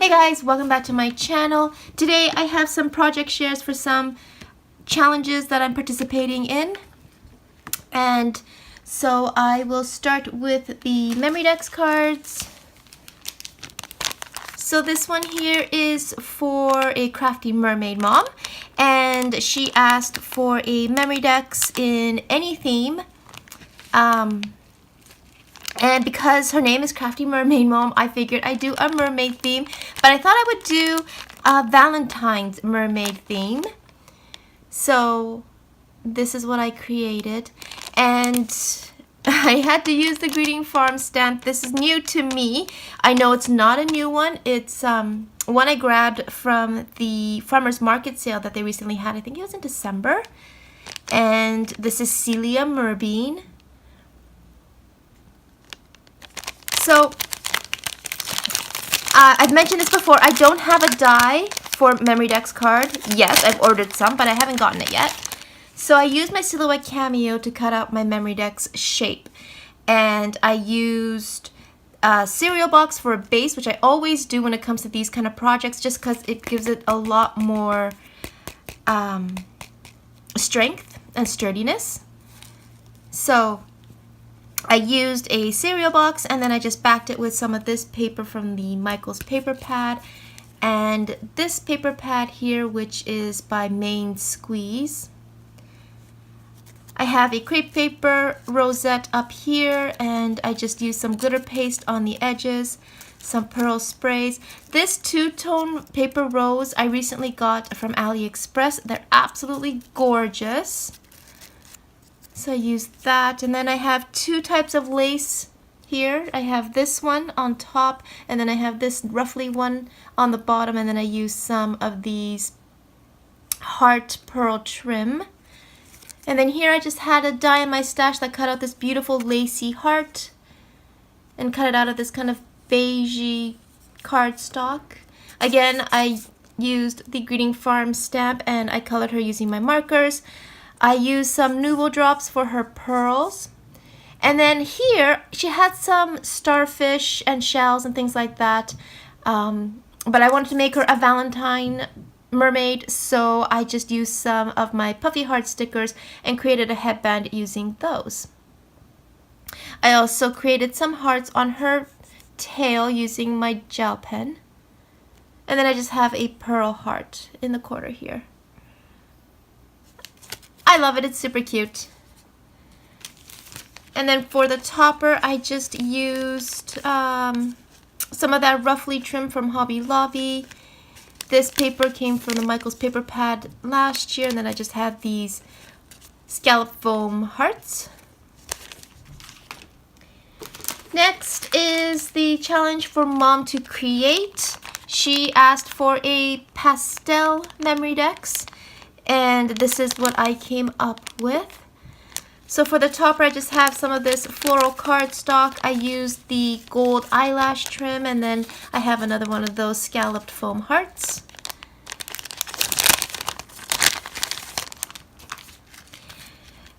Hey guys, welcome back to my channel. Today I have some project shares for some challenges that I'm participating in. And so I will start with the memory decks cards. So this one here is for a Crafty mermaid mom, and she asked for a memory decks in any theme. And because her name is Crafty Mermaid Mom, I figured I'd do a mermaid theme. But I thought I would do a Valentine's mermaid theme. So this is what I created. And I had to use the greeting farm stamp. This is new to me. I know it's not a new one. It's one I grabbed from the farmer's market sale that they recently had. I think it was in December. And this is Celia Merbean. So, I've mentioned this before, I don't have a die for Memory Decks card. Yes, I've ordered some, but I haven't gotten it yet. So I used my Silhouette Cameo to cut out my Memory Decks shape. And I used a cereal box for a base, which I always do when it comes to these kind of projects, just because it gives it a lot more strength and sturdiness. So I used a cereal box, and then I just backed it with some of this paper from the Michaels paper pad, and this paper pad here, which is by Main Squeeze. I have a crepe paper rosette up here, and I just used some glitter paste on the edges, some pearl sprays. This two-tone paper rose I recently got from AliExpress. They're absolutely gorgeous. So I used that, and then I have two types of lace here. I have this one on top, and then I have this ruffly one on the bottom, and then I used some of these heart pearl trim. And then here I just had a die in my stash that cut out this beautiful lacy heart and cut it out of this kind of beigey cardstock. Again, I used the Greeting Farm stamp, and I colored her using my markers. I used some Nouveau drops for her pearls. And then here, she had some starfish and shells and things like that. But I wanted to make her a Valentine mermaid, so I just used some of my puffy heart stickers and created a headband using those. I also created some hearts on her tail using my gel pen. And then I just have a pearl heart in the corner here. I love it, it's super cute. And then for the topper, I just used some of that roughly trim from Hobby Lobby. This paper came from the Michaels paper pad last year, and then I just had these scallop foam hearts. Next is the challenge for Mom to create. She asked for a pastel memory decks, and this is what I came up with. So for the topper, I just have some of this floral cardstock. I used the gold eyelash trim, and then I have another one of those scalloped foam hearts.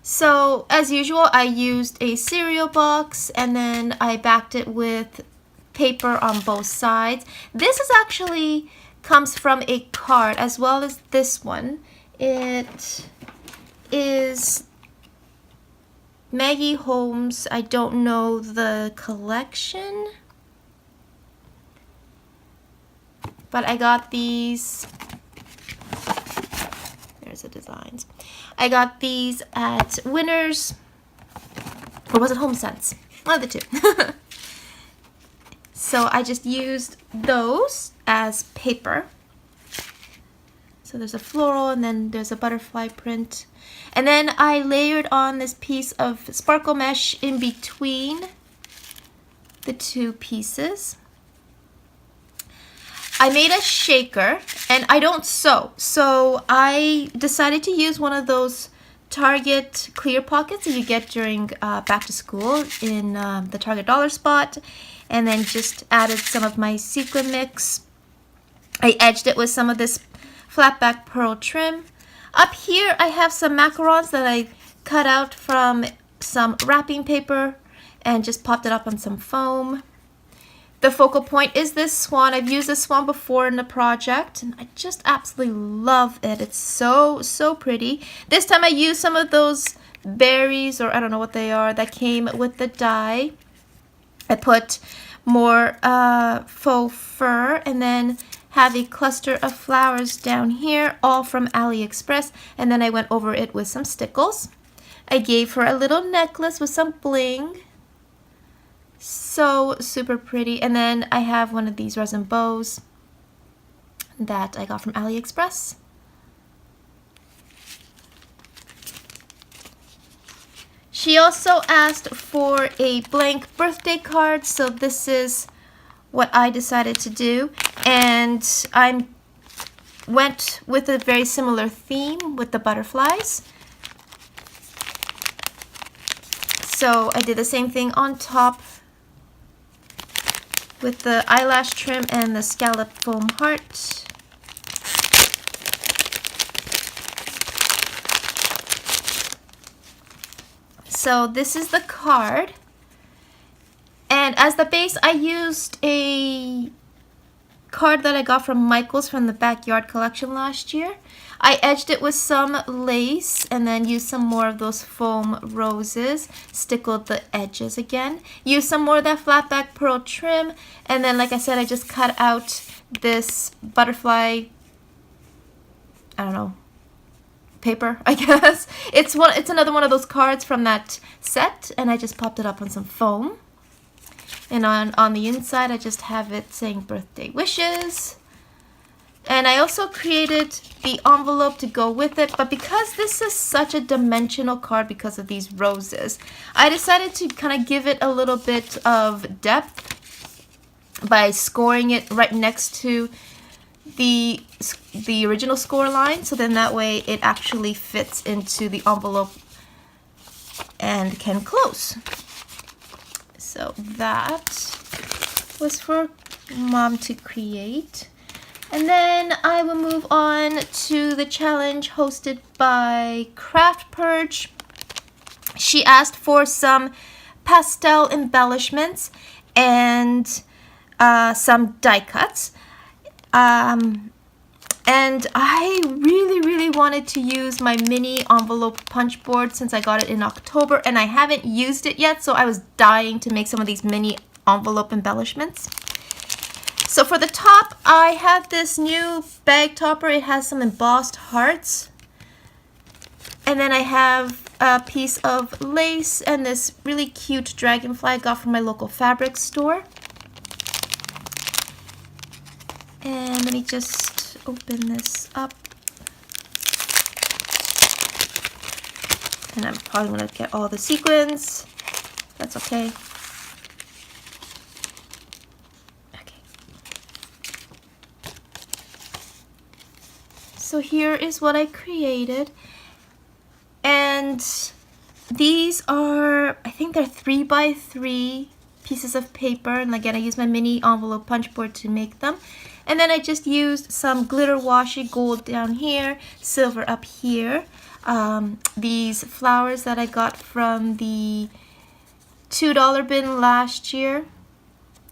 So as usual, I used a cereal box, and then I backed it with paper on both sides. This is actually comes from a card, as well as this one. It is Maggie Holmes. I don't know the collection, but I got these. There's the designs. I got these at Winners, or was it Home Sense? One of the two. So I just used those as paper. So there's a floral, and then there's a butterfly print. And then I layered on this piece of sparkle mesh in between the two pieces. I made a shaker, and I don't sew. So I decided to use one of those Target clear pockets that you get during back to school in the Target dollar spot. And then just added some of my sequin mix. I edged it with some of this flat back pearl trim. Up here I have some macarons that I cut out from some wrapping paper and just popped it up on some foam. The focal point is this swan. I've used this swan before in the project, and I just absolutely love it. It's so, so pretty. This time I used some of those berries, or I don't know what they are, that came with the die. I put more faux fur, and then have a cluster of flowers down here, all from AliExpress, and then I went over it with some stickles. I gave her a little necklace with some bling. So super pretty. And then I have one of these resin bows that I got from AliExpress. She also asked for a blank birthday card, so this is what I decided to do. And I went with a very similar theme with the butterflies. So I did the same thing on top with the eyelash trim and the scallop foam heart. So this is the card. And as the base, I used a card that I got from Michaels from the Backyard collection last year. I edged it with some lace and then used some more of those foam roses, stickled the edges again, used some more of that flat back pearl trim, and then like I said, I just cut out this butterfly, I don't know, paper, I guess. It's another one of those cards from that set, and I just popped it up on some foam. And on the inside, I just have it saying birthday wishes. And I also created the envelope to go with it, but because this is such a dimensional card because of these roses, I decided to kind of give it a little bit of depth by scoring it right next to the original score line, so then that way it actually fits into the envelope and can close. So that was for Mom to create. And then I will move on to the challenge hosted by Kraft Perch. She asked for some pastel embellishments and some die cuts. And I really wanted to use my mini envelope punch board since I got it in October, and I haven't used it yet, so I was dying to make some of these mini envelope embellishments. So for the top, I have this new bag topper. It has some embossed hearts. And then I have a piece of lace and this really cute dragonfly I got from my local fabric store. And let me just open this up. And I'm probably going to get all the sequins. That's okay. So here is what I created, and these are, I think they're 3x3 pieces of paper, and again I used my mini envelope punch board to make them. And then I just used some glitter washi gold down here, silver up here. These flowers that I got from the $2 bin last year,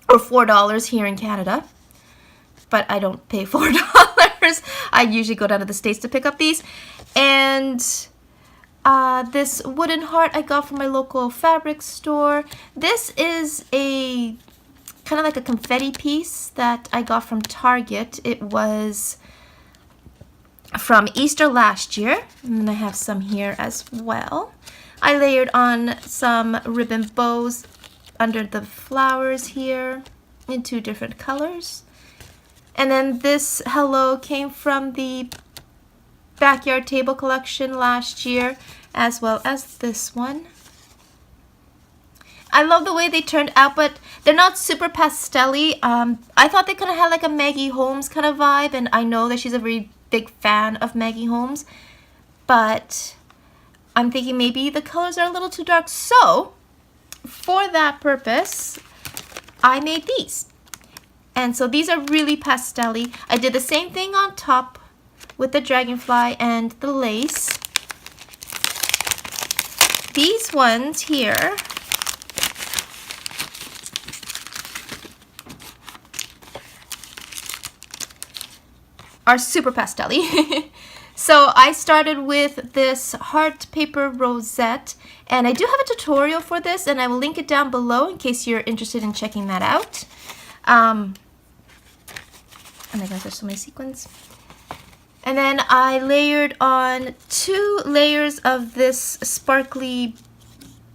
or $4 here in Canada, but I don't pay $4. I usually go down to the States to pick up these. And this wooden heart I got from my local fabric store. This is a kind of like a confetti piece that I got from Target. It was from Easter last year. And then I have some here as well. I layered on some ribbon bows under the flowers here in 2 different colors. And then this hello came from the Backyard Table collection last year, as well as this one. I love the way they turned out, but they're not super pastel-y. I thought they kind of had like a Maggie Holmes kind of vibe, and I know that she's a very big fan of Maggie Holmes, but I'm thinking maybe the colors are a little too dark. So, for that purpose, I made these. And so these are really pastel-y. I did the same thing on top with the dragonfly and the lace. These ones here are super pastel-y. So I started with this heart paper rosette, and I do have a tutorial for this, and I will link it down below in case you're interested in checking that out. Oh my gosh, there's so many sequins. And then I layered on 2 layers of this sparkly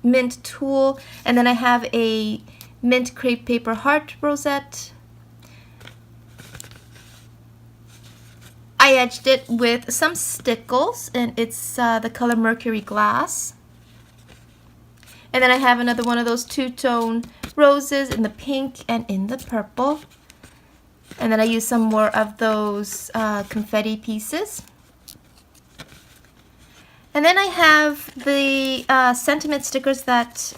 mint tulle, and then I have a mint crepe paper heart rosette. I edged it with some stickles, and it's the color Mercury Glass. And then I have another one of those two-tone roses in the pink and in the purple. And then I use some more of those confetti pieces. And then I have the sentiment stickers that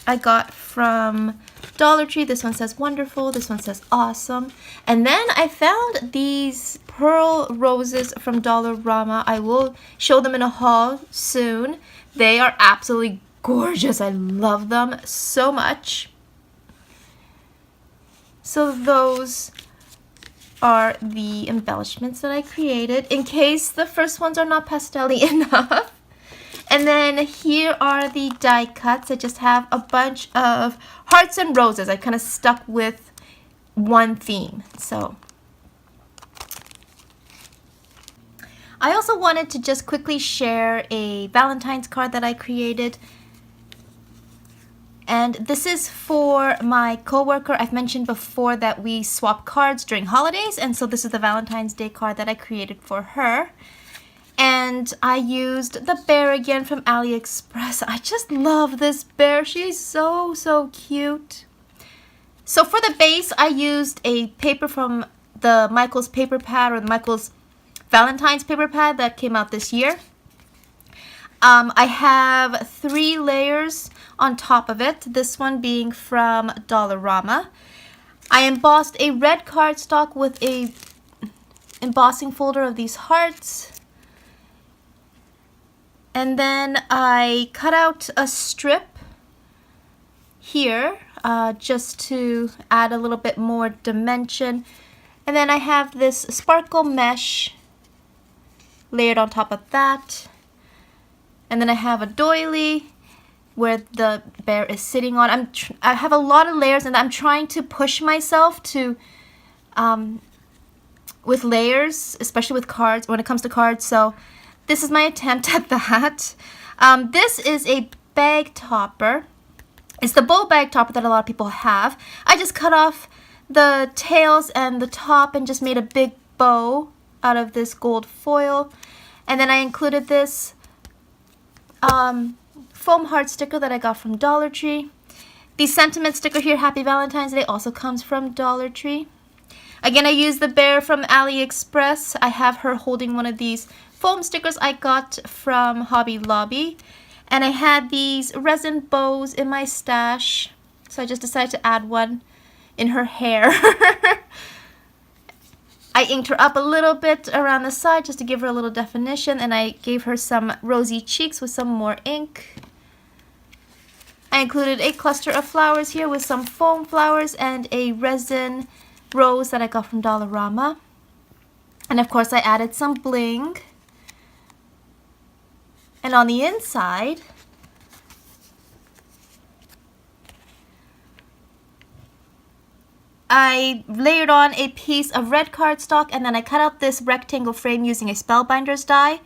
I got from Dollar Tree. This one says wonderful, this one says awesome. And then I found these pearl roses from Dollarama. I will show them in a haul soon. They are absolutely gorgeous. I love them so much. So those are the embellishments that I created in case the first ones are not pastel-y enough. And then here are the die cuts. I just have a bunch of hearts and roses. I kind of stuck with one theme. So I also wanted to just quickly share a Valentine's card that I created. And this is for my coworker. I've mentioned before that we swap cards during holidays, and so this is the Valentine's Day card that I created for her. And I used the bear again from AliExpress. I just love this bear. She's so cute. So for the base, I used a paper from the Michaels paper pad, or the Michaels Valentine's paper pad that came out this year. I have 3 layers on top of it, this one being from Dollarama. I embossed a red cardstock with a embossing folder of these hearts. And then I cut out a strip here just to add a little bit more dimension. And then I have this sparkle mesh layered on top of that. And then I have a doily where the bear is sitting on. I have a lot of layers, and I'm trying to push myself to with layers, especially with cards, when it comes to cards. So this is my attempt at that. This is a bag topper. It's the bow bag topper that a lot of people have. I just cut off the tails and the top and just made a big bow out of this gold foil. And then I included this foam heart sticker that I got from Dollar Tree. The sentiment sticker here, Happy Valentine's Day, also comes from Dollar Tree. Again, I used the bear from AliExpress. I have her holding one of these foam stickers I got from Hobby Lobby. And I had these resin bows in my stash, so I just decided to add one in her hair. I inked her up a little bit around the side just to give her a little definition, and I gave her some rosy cheeks with some more ink. I included a cluster of flowers here with some foam flowers and a resin rose that I got from Dollarama. And of course I added some bling. And on the inside, I layered on a piece of red cardstock, and then I cut out this rectangle frame using a Spellbinders die.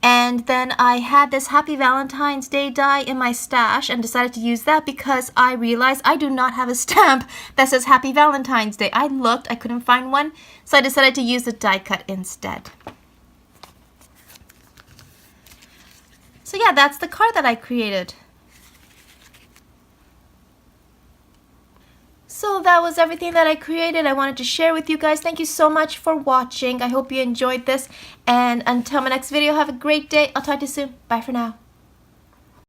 And then I had this Happy Valentine's Day die in my stash and decided to use that because I realized I do not have a stamp that says Happy Valentine's Day. I looked, I couldn't find one, so I decided to use the die cut instead. So yeah, that's the card that I created. So that was everything that I created. I wanted to share with you guys. Thank you so much for watching. I hope you enjoyed this. And until my next video, have a great day. I'll talk to you soon. Bye for now.